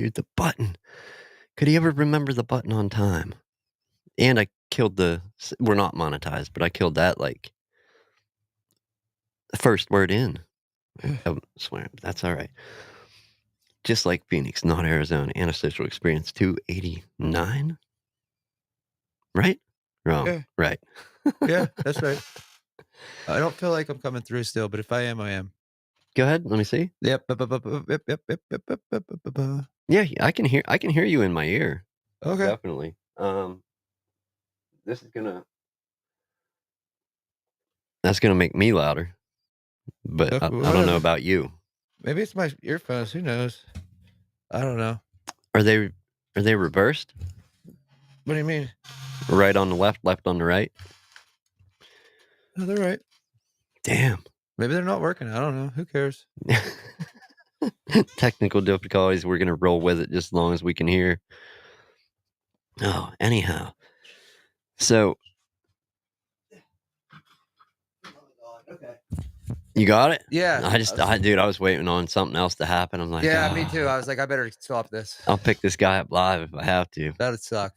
dude, the button. Could he ever remember the button on time? And I killed we're not monetized, but I killed that, like, the first word in. I'm swearing, but that's alright. Just like Phoenix, not Arizona. Antisocial experience 289? Right? Wrong. Yeah. Right. Yeah, that's right. I don't feel like I'm coming through still, but if I am, I am. Go ahead, let me see. Yep. Yeah, I can hear you in my ear. Okay. Definitely. This is that's gonna make me louder, but I don't know Whatever. about you. Maybe it's my earphones. Who knows? I don't know. Are they reversed? What do you mean? Right on the left, left on the right? No, they're right. Damn. Maybe they're not working. I don't know. Who cares? Technical difficulties, we're gonna roll with it just as long as we can hear. Oh, anyhow. So Okay. you got it? Yeah. Dude, I was waiting on something else to happen. I'm like, Yeah, me too. "Ah, I was like, I better stop this. I'll pick this guy up live if I have to." That'd suck.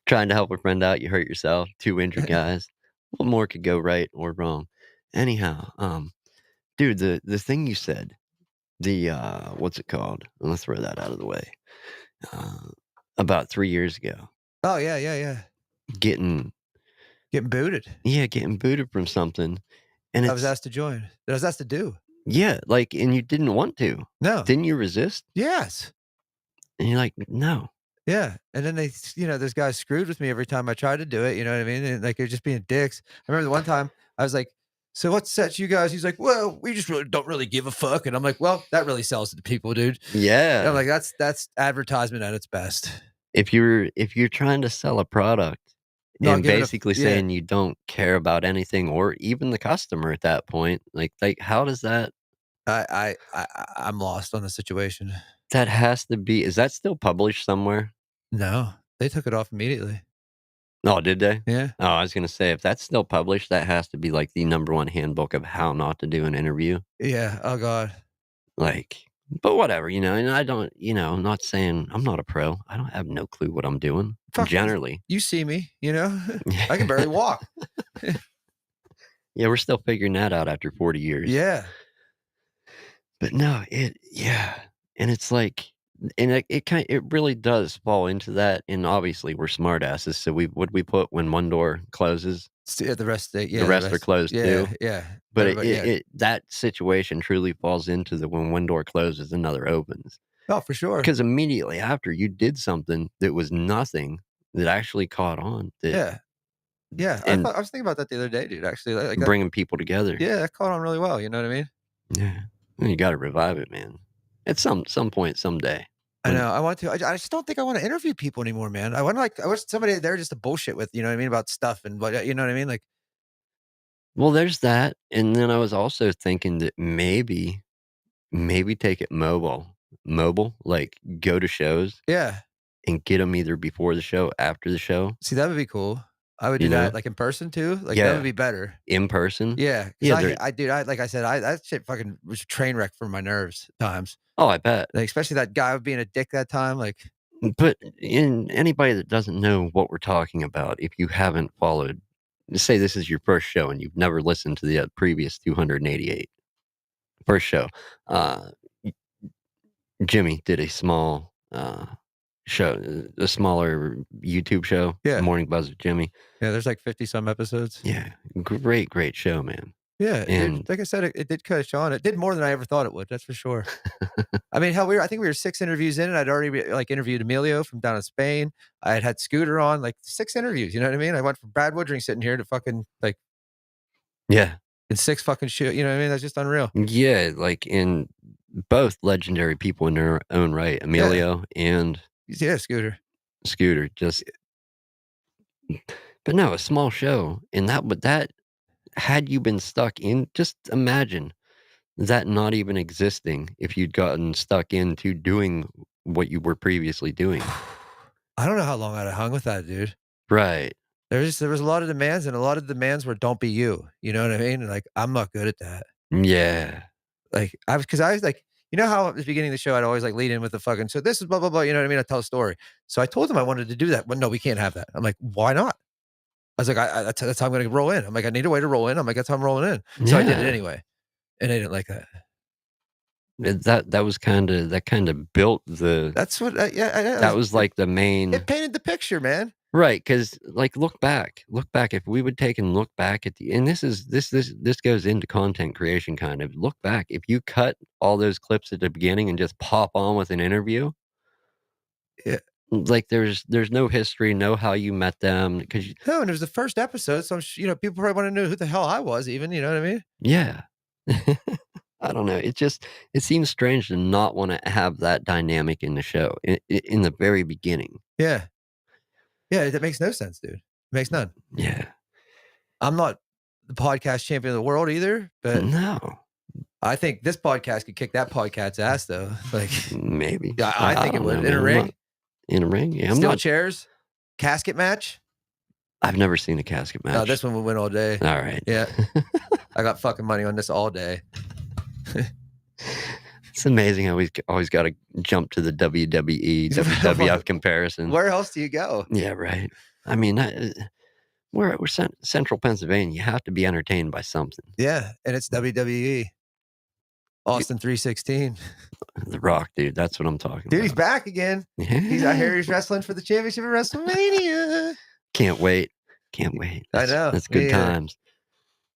Trying to help a friend out, you hurt yourself. 2 injured guys. What more could go right or wrong? Anyhow, dude, the thing you said, what's it called? Let's throw that out of the way. Uh, about 3 years ago, Oh, yeah. getting Getting booted. getting booted from something, and I was it's asked to join. That I was asked to do. yeah, like, and you didn't want to. No. Didn't you resist? Yes. And you're like, "No." Yeah, and then those guys screwed with me every time I tried to do it, you know what I mean? And, like, they're just being dicks. I remember the one time I was like, "So what sets you guys?" He's like, "Well, we just really don't really give a fuck." And I'm like, "Well, that really sells it to people, dude." And I'm Yeah. like, "That's advertisement at its best." If you're trying to sell a product Not and giving a basically yeah. saying you don't care about anything or even the customer at that point, like, how does I'm lost on the situation. that has to be is that still published somewhere? No, they took it off immediately. Oh, did they? Yeah. Oh, I was gonna say, if that's still published, that has to be, like, the number 1 handbook of how not to do an interview, Yeah. Oh god. like but whatever, and I don't I'm not saying I'm not a pro. I don't have no clue what I'm doing, Fuck, generally. you see me, you know? I can barely walk. Yeah, we're still figuring that out after 40 years. Yeah. But no, yeah, and it's like and it really does fall into that, and obviously we're smartasses, so we put when one door closes, Yeah, the rest the the rest are rest. closed too. Yeah. But Everybody yeah. that situation truly falls into the when one door closes, another opens. Oh, for sure. Because immediately after you did something that was nothing that actually caught on that Yeah. Yeah, and I was thinking about that the other day, dude, actually, like that bringing people together. yeah, that caught on really well, you know what I mean? Yeah. You gotta revive it, man. At some point, someday. I When know, I want to, I just don't think I wanna interview people anymore, man. I wish somebody there just to bullshit with, you know what I mean, about stuff and what you know what I mean? Like Well, there's that, and then I was also thinking that maybe take it mobile, like, go to shows yeah. and get them either before the show, after the show, See, that would be cool. I would you do that, know? like, in person too, like, that would Yeah, be better. in person. Yeah, 'cause Yeah, there I dude, I like I said, I that shit fucking was a train wreck for my nerves at times. oh, I bet. Like, especially that guy being a dick that time, like But in anybody that doesn't know what we're talking about, if you haven't followed say this is your first show and you've never listened to the, previous 288. First show, uh, Jimmy did a small, show a smaller YouTube show, yeah. Morning Buzz with Jimmy. Yeah, there's like 50 some episodes. Yeah, great show, man. Yeah, dude, And like I said, it did catch on. It did more than I ever thought it would, that's for sure. I mean, hell, I think we were 6 interviews in, and I'd already like, interviewed Emilio from down in Spain. I had Scooter on, like, 6 interviews, you know what I mean? I went from Brad Woodring sitting here to fucking, like, yeah, in 6 fucking shoot you know what I mean? That's just unreal. yeah, like, in both legendary people in their own right, Yeah. Emilio and Yeah, Scooter. Scooter, just but no, a small show, and that had you been stuck in just imagine that not even existing if you'd gotten stuck into doing what you were previously doing. I don't know how long I'd have hung with that, dude. Right. There was a lot of demands, and a lot of demands were, "Don't be you." You know what I mean? And, like, I'm not good at that. Yeah. Like, I was like you know how at the beginning of the show I'd always like lead in with the fucking, so this is blah blah blah. You know what I mean? I tell a story. So I told him I wanted to do that, but no, we can't have that. I'm like, why not? I was like, that's how I'm going to roll in. I'm like, I need a way to roll in. I'm like, that's how I'm rolling in. So I did it Yeah. anyway, and they didn't like that. That was kinda built the That's what, yeah, that was like the it main. painted the picture, man. Right, because like, look back, if we would take and look back at the, and this goes into content creation kind of, look back, if you cut all those clips at the beginning and just pop on with an interview, Yeah. like, there's no history, no how you met them, because No, and it was the first episode, so people probably want to know who the hell I was, even. You know what I mean? yeah. I don't know, it seems strange to not wanna have that dynamic in the show in the very beginning. Yeah. Yeah, that makes no sense, dude. It makes none. Yeah. I'm not the podcast champion of the world either, but No. I think this podcast could kick that podcast's ass, though. Like, Maybe. yeah, I I think it don't know, would in a man, ring, in a ring? Yeah, I'm steel not. chairs, casket match. I've never seen a casket No, match. this one would win all day. Alright. Yeah, I got fucking money on this all day. It's amazing how we always gotta jump to the WWE, WWF comparison. Where else do you go? Yeah, right. I mean, we're central Pennsylvania, you have to be entertained by something. Yeah, and it's WWE. Y Austin 316. The Rock, dude, that's what I'm talking Dude, he's about. back again. I hear he's wrestling for the championship at WrestleMania. Can't wait. Can't wait. I know, That's me good either. times.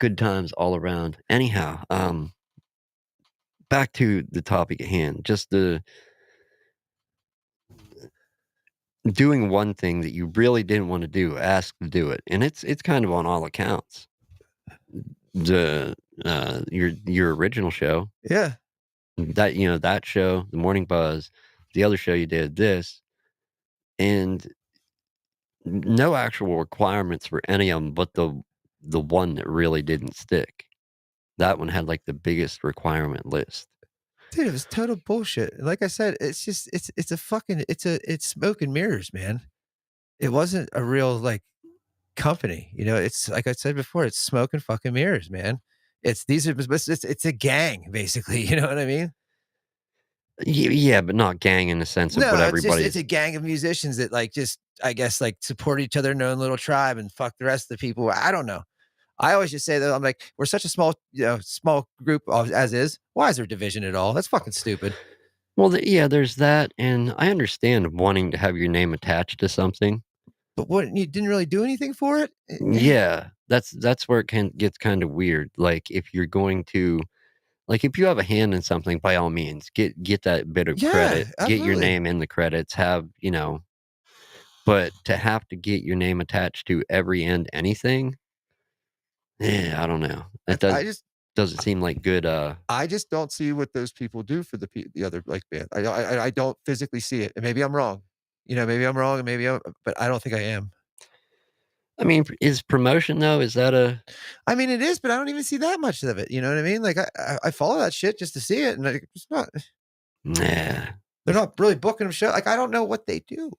Good times all around. Anyhow, back to the topic at hand, just the doing one thing that you really didn't wanna do, asked to do it, and it's kind of on all accounts. The, your original show, Yeah. that show, The Morning Buzz, the other show you did, this, and no actual requirements for any of them, but the one that really didn't stick. That one had, like, the biggest requirement list. Dude, it was total bullshit. Like I said, it's just it's a fucking it's smoke and mirrors, man. It wasn't a real like company. It's like I said before, it's smoke and fucking mirrors, man. It's a gang, basically. You know what I mean? Yeah, but not gang in the sense of what No, it's everybody's. a gang of musicians that like just I guess like support each other in their own little tribe and fuck the rest of the people. I don't know. I always just say that I'm like, we're such a small group as is. Why is there division at all? That's fucking stupid. Well, yeah, there's that, and I understand wanting to have your name attached to something. But what, you didn't really do anything for it? Yeah, that's where it gets kind of weird. Like, if you're going to, like, if you have a hand in something, by all means, get that bit of Yeah, credit, get your absolutely. name in the credits, but to have to get your name attached to every and anything, yeah, I don't know. I, It I just doesn't seem like good. I just don't see what those people do for the other like band. I don't physically see it, and maybe I'm wrong. Maybe I'm wrong, and but I don't think I am. I mean, is promotion though? Is that a? I mean, it is, but I don't even see that much of it. You know what I mean? Like I follow that shit just to see it, and like, it's not. Nah. They're not really booking them show. Like I don't know what they do.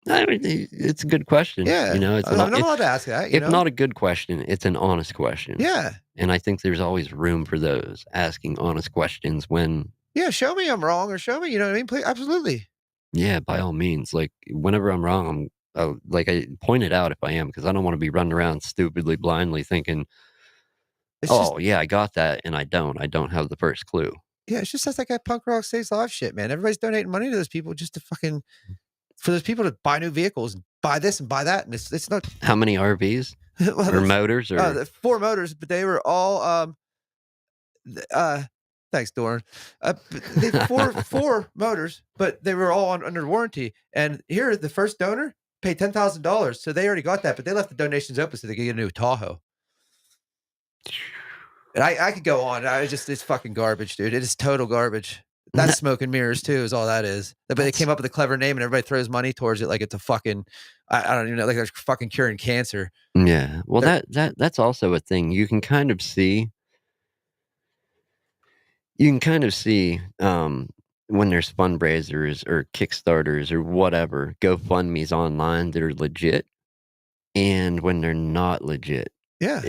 I mean, it's a good question. Yeah, It's I'm not allowed to ask that. if not a good question, it's an honest question. Yeah, And I think there's always room for those asking honest questions when, yeah. Show me I'm wrong, or show me. You know what I mean? Please, absolutely. yeah, by all means. Like, whenever I'm wrong, like, I point it out if I am, because I don't want to be running around stupidly, blindly thinking, It's just oh, yeah, I got that. And I don't. I don't have the first clue. yeah, it's just that's like that punk rock stays live shit, man. Everybody's donating money to those people just to fucking for those people to buy new vehicles and buy this and buy that, and it's not How many RVs well, or motors or. the 4 motors, but they were all, thanks, Doran. They 4 motors, but they were all under warranty, and here, the first donor paid $10,000, so they already got that, but they left the donations open so they could get a new Tahoe. And I could go on. It's fucking garbage, dude. It is total garbage. That's smoke and mirrors too, is all that is. But they That's came up with a clever name, and everybody throws money towards it like it's a fucking, I don't even know, like they're fucking curing cancer. Yeah. Well, They're that's also a thing. You can kind of see when there's fundraisers or Kickstarters or whatever, GoFundMe's online that are legit, and when they're not legit. yeah.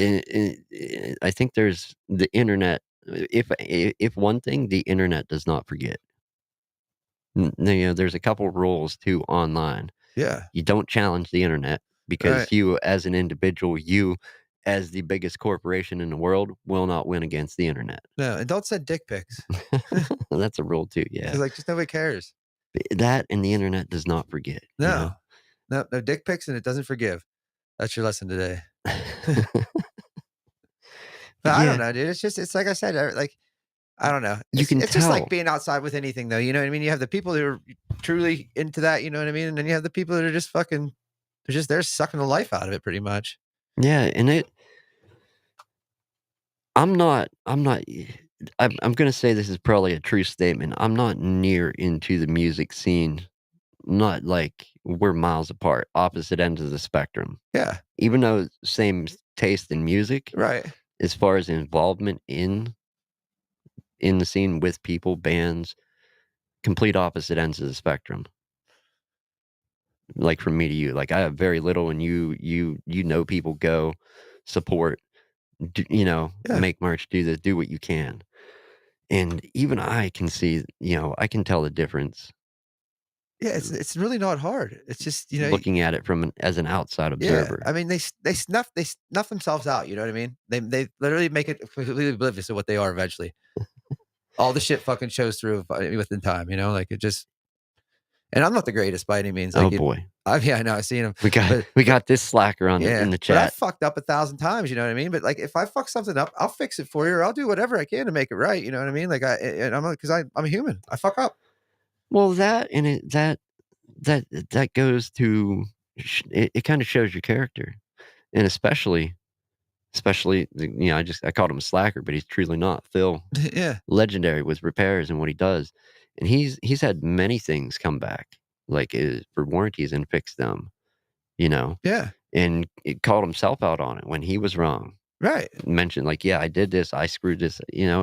I think there's the internet if one thing, the internet does not forget. There's a couple rules too online. Yeah. You don't challenge the internet Right. because you as an individual, you as the biggest corporation in the world will not win against the internet. No, and don't send dick pics. That's a rule too, yeah. 'Cause, like, just nobody cares. That and the internet does not forget, you No. know? No, no dick pics and it doesn't forgive. That's your lesson today. But But I don't yeah, know, dude. It's like I said, like, I don't know. you It's can it's just like tell. being outside with anything though, you know what I mean? You have the people who are truly into that, you know what I mean? And then you have the people that are just fucking they're just there sucking the life out of it pretty much. Yeah, and I'm not I'm gonna say this is probably a true statement. I'm not near into the music scene, not like we're miles apart, opposite ends of the spectrum. Yeah. Even though same taste in music, Right. as far as involvement in the scene with people, bands, complete opposite ends of the spectrum. Like from me to you, like I have very little, and you know people go support, Yeah. make merch, do what you can, and even I can see, I can tell the difference Yeah, it's really not hard. It's just, looking at it as an outside yeah. observer. I mean, they snuff themselves out, you know what I mean? They literally make it completely oblivious of what they are eventually. All the shit fucking shows through within time, like it just and I'm not the greatest by any means. Oh Like boy, yeah, I know, I've seen him, we got but we got this slacker on yeah, in the but I chat. fucked up 1,000 times, you know what I mean? But, like, if I fuck something up, I'll fix it for you, or I'll do whatever I can to make it right, you know what I mean? Like, and I'm because I'm a human. I fuck up. Well, that and that that goes to it kind of shows your character, and especially I called him a slacker, but he's truly not. Phil, Yeah, legendary with repairs and what he does, and he's had many things come back like for warranties and fix them, you know, yeah, and it called himself out on it when he was wrong. right, Mentioned like, yeah, I did this, I screwed this, even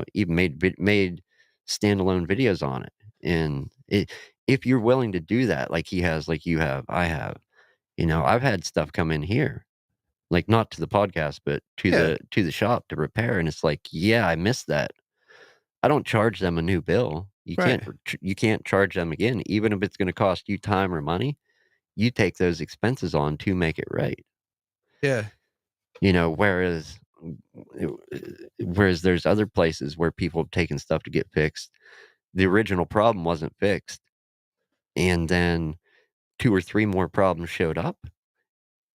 made standalone videos on it, and if you're willing to do that, like he has, like you have, I have, I've had stuff come in here, like not to the podcast, but yeah, to the shop to repair, and it's like, yeah, I missed that. I don't charge them a new bill. right, You can't charge them again, even if it's going to cost you time or money. You take those expenses on to make it right. yeah, Whereas there's other places where people have taken stuff to get fixed. The original problem wasn't fixed, and then 2 or 3 more problems showed up,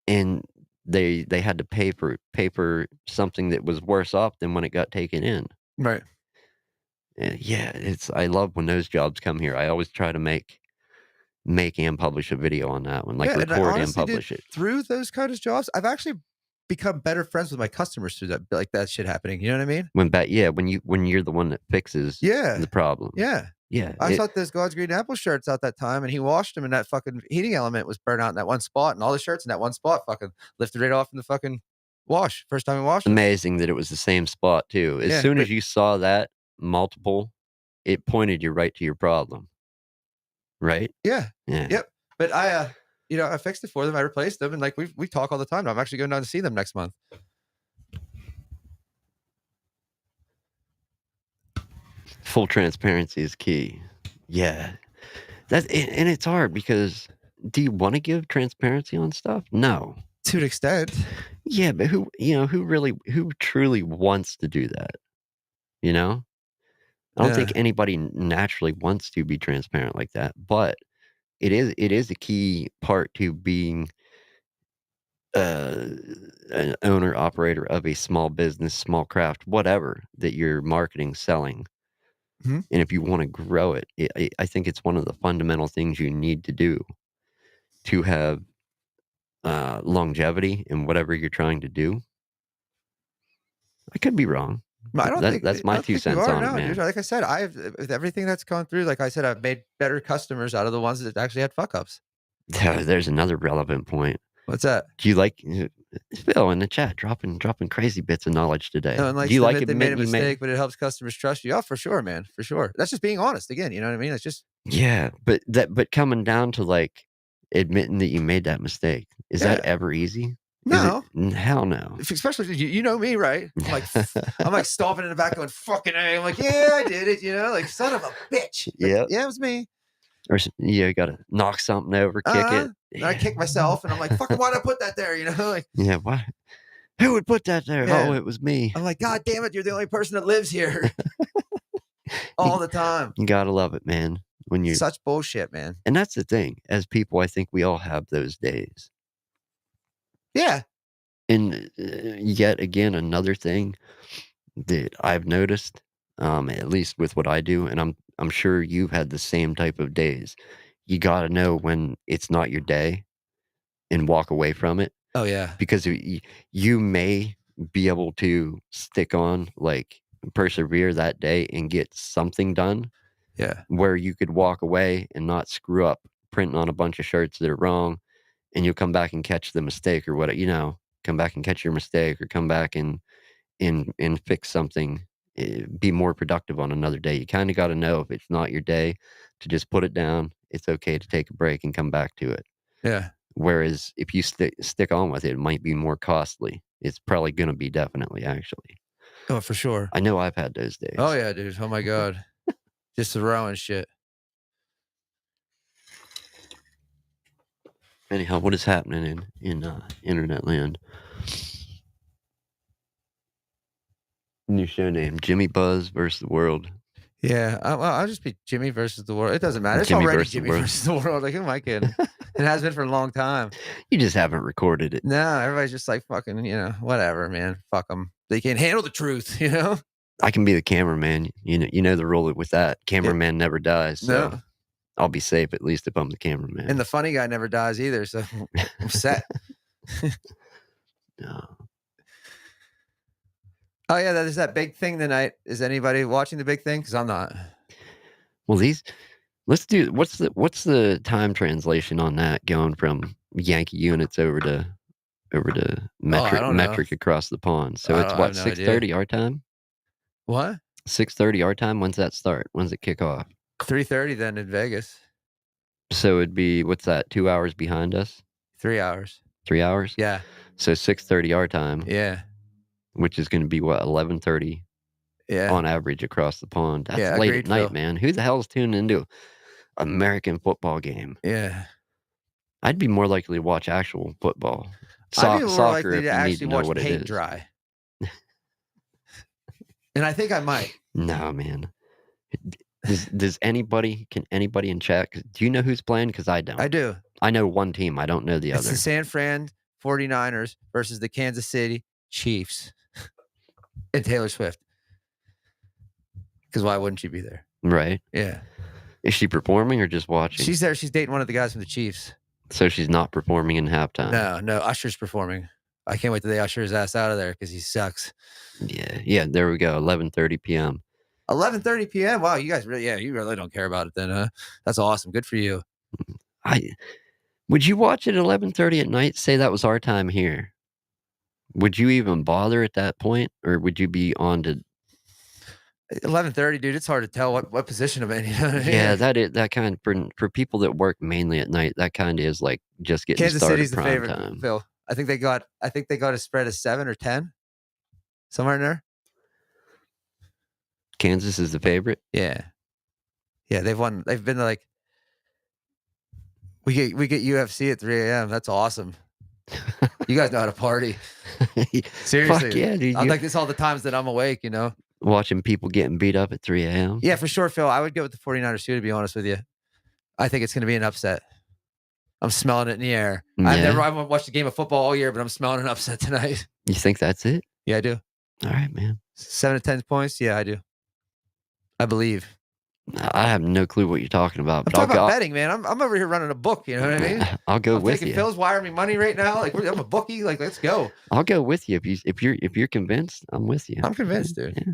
and they had to pay for something that was worse off than when it got taken in. right. Yeah, I love when those jobs come here. I always try to make and publish a video on that one, like Yeah, and I record and honestly, dude, publish it. through those kind of jobs, I've actually become better friends with my customers through that like, that shit happening, you know what I mean? When you're the one that fixes Yeah, the problem. yeah. Yeah, I saw those God's Green Apple shirts out that time, and he washed them, and that fucking heating element was burnt out in that one spot, and all the shirts in that one spot fucking lifted right off in the fucking wash, first time he washed them. amazing that it was the same spot too. As Yeah, soon but as you saw that multiple, it pointed you right to your problem, right? yeah, Yeah. yep. But I fixed it for them, I replaced them, and, like, we talk all the time. I'm actually going down to see them next month. Full transparency is key. Yeah. And it's hard because do you wanna give transparency on stuff? No. To an extent. Yeah, but who truly wants to do that, you know? I don't think Yeah. anybody naturally wants to be transparent like that, but it is a key part to being, uh, an owner operator of a small business, small craft, whatever that you're marketing, selling, Mhm. and if you wanna grow it, I think it's one of the fundamental things you need to do to have, longevity in whatever you're trying to do. I could be wrong. I don't think That's I my don't 2 think you cents are, on it, no, dude. man. Like I said, I've with everything that's gone through, like I said, I've made better customers out of the ones that actually had fuck ups. There's another relevant point. What's that? Do you like Phil in the chat dropping crazy bits of knowledge No today? one Do likes you to like admit they made a admitting you made mistake, but it helps customers trust you. Oh, for sure, man, for sure. That's just being honest again, you know what I mean? It's just Yeah, but coming down to, like, admitting that you made that mistake, is that yeah. ever easy? Is it? No. Hell no. Especially you know me, right? I'm like stomping in the back going, "Fucking A." I'm like, "Yeah, I did it," like, "Son of a bitch." Like, Yep. "Yeah, it was me." Or you gotta knock something over, kick it. Then I Yeah. kick myself and I'm like, "Fucking why'd I put that there?" Like, Yeah, why? Who would put that there? yeah. Oh, it was me. I'm like, "God damn it, you're the only person that lives here." All You the time. you gotta love it, man, when you Such bullshit, man. and that's the thing, as people, I think we all have those days. Yeah. And, yet again, another thing that I've noticed, at least with what I do, and I'm sure you've had the same type of days. You gotta know when it's not your day and walk away from it Oh, yeah. because you may be able to stick on, like, persevere that day and get something done Yeah. where you could walk away and not screw up printing on a bunch of shirts that are wrong, and you'll come back and catch the mistake or what, come back and catch your mistake or come back and fix something, be more productive on another day. You kinda gotta know if it's not your day to just put it down. It's okay to take a break and come back to it. Yeah. Whereas if you stick on with it, it might be more costly. It's probably gonna be definitely, actually. Oh, for sure. I know I've had those Oh, days. yeah, dude. Oh my god. Just throwing shit. Anyhow, what is happening in internet land? New show name, Jimmy Buzz versus the world. Yeah, well, I'll just be Jimmy versus the world. It doesn't matter. It's Jimmy already versus the Jimmy world. versus the world. Like, who am I kidding? It has been for a long time. You just haven't recorded it. No, everybody's just like fucking, whatever, man. Fuck them. They can't handle the truth. I can be the cameraman. You know the rule with that. Yeah. Cameraman never dies, so No. I'll be safe at least if I'm the And cameraman. the funny guy never dies either, so I'm set. No. Oh yeah, there's that big thing tonight. Is anybody watching the big thing? Because I'm not. Well, let's do what's the time translation on that going from Yankee units over to Oh, I metric don't know. metric across the pond. So it's I have what, no idea. 6:30 our time? What? 6:30 our time? When's that start? When's it kick off? 3:30 then in Vegas. So it'd be, what's that, 2 hours behind us? 3 hours. 3 hours? Yeah. So 6:30 our time, Yeah. which is gonna be what, 11:30 Yeah. on average across the pond. That's Yeah. late at Agreed, night, Phil. man. Who the hell's tuning into American football game? Yeah. I'd be more likely to watch actual football. I'd be more Soccer likely if to you need actually to know watch what it paint is. dry. And I think I might. No, man. Can anybody in chat, do you know who's playing? Because I I don't. do. I know one team, I don't know the It's the other. San Fran 49ers versus the Kansas City Chiefs and Taylor Swift. Because why wouldn't she be there? Right. Yeah. Is she performing or just watching? She's there. She's dating one of the guys from the Chiefs. So she's not performing in halftime? No, Usher's performing. I can't wait till they usher his ass out of there because he sucks. Yeah, there we go, 11:30 PM. 11:30 p.m. Wow, you guys you really don't care about it then, huh? That's awesome. Good for you. Would you watch it at 11:30 at night? Say that was our time here. Would you even bother at that point, or would you be on to 11:30, dude. It's hard to tell what position I'm in. You know what I mean? Yeah, that kind for people that work mainly at night, that kinda is, like, just getting Kansas started City's the prime favorite, time. Phil. I think they got a spread of 7 or 10, somewhere in there. Kansas is the favorite? Yeah, yeah. They've won. They've been like we get UFC at 3 a.m. That's awesome. You guys know how to party. Seriously, Fuck yeah, dude, I like this all the times that I'm awake. watching people getting beat up at 3 AM? Yeah, for sure, Phil. I would go with the 49ers too, to be honest with you. I think it's going to be an upset. I'm smelling it in the air. I Yeah? haven't watched a game of football all year, but I'm smelling an upset tonight. You think that's it? Yeah, I do. Alright, man. 7 to 10 points. Yeah, I do. I believe. I have no clue what you're talking about, I'm but talking about betting, man. I'm over here running a book. You know what I mean? I'll go I'm with thinking you. Phil's wiring me money right now. Like I'm a bookie. Like let's go. I'll go with you if you're convinced, I'm with you. I'm convinced, dude. Yeah.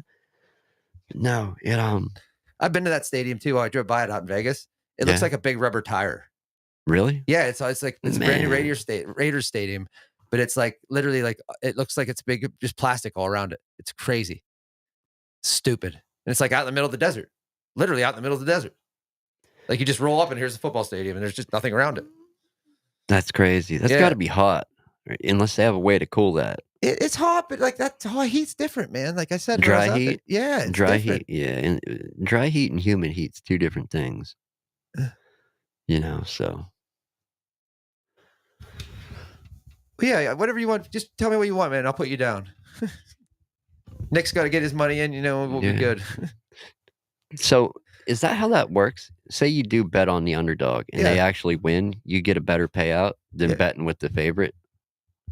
No, I've been to that stadium too. I drove by it out in Vegas. It looks Yeah. like a big rubber tire. really? Yeah, it's like it's a brand new Man. Raiders stadium, but it's like literally like it looks like it's big, just plastic all around it. It's crazy, stupid, and it's like out in the middle of the desert, literally out in the middle of the desert. Like you just roll up and here's the football stadium, and there's just nothing around it. That's crazy. That's Yeah. gotta be hot. unless they have a way to cool that. It's hot, but, like, that hot heat's different, man. Like I said when I was Dry out there heat? yeah, it's Dry heat, different. yeah, and, dry heat and humid heat's 2 different things, so But yeah, yeah, whatever you want, just tell me what you want, man, I'll put you down. Nick's gotta get his money in, we'll be yeah. good. So, is that how that works? Say you do bet on the underdog and they Yeah, actually win, you get a better payout than yeah, betting with the favorite?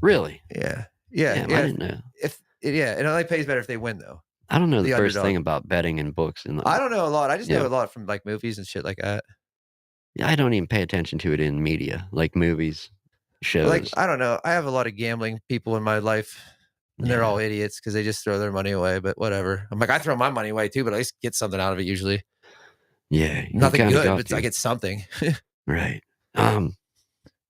Really? yeah, yeah, Damn, I yeah. didn't know. If yeah, it only pays better if they win, though, I don't know the the first thing underdog. about betting and books and, I don't know a lot, I just you know know, a lot from, like, movies and shit like that. I don't even pay attention to it in media, like movies, Like, shows. I don't know, I have a lot of gambling people in my life, and they're Yeah. all idiots because they just throw their money away, but whatever. I'm like, I throw my money away too, but I at least get something out of it usually. Yeah, you Nothing kinda good, got but I to. get something. Right. Um,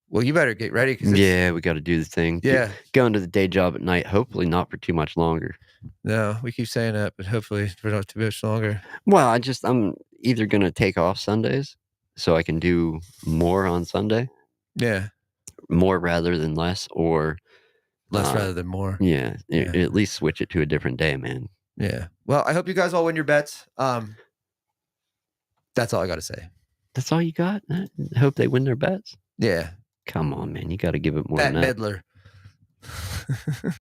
Well, you better get ready because it's yeah, we gotta do the thing. yeah. Going to the day job at night, hopefully not for too much longer. No, we keep saying that, but hopefully for not too much longer. Well, I'm either gonna take off Sundays so I can do more on Sunday, Yeah, more rather than less, or, less uh, rather than more. yeah, Yeah, at least switch it to a different day, man. yeah. Well, I hope you guys all win your bets. That's all I gotta say. That's all you got? Hope they win their bets? Yeah, Come on, man, you gotta give it more than Bette that. Midler.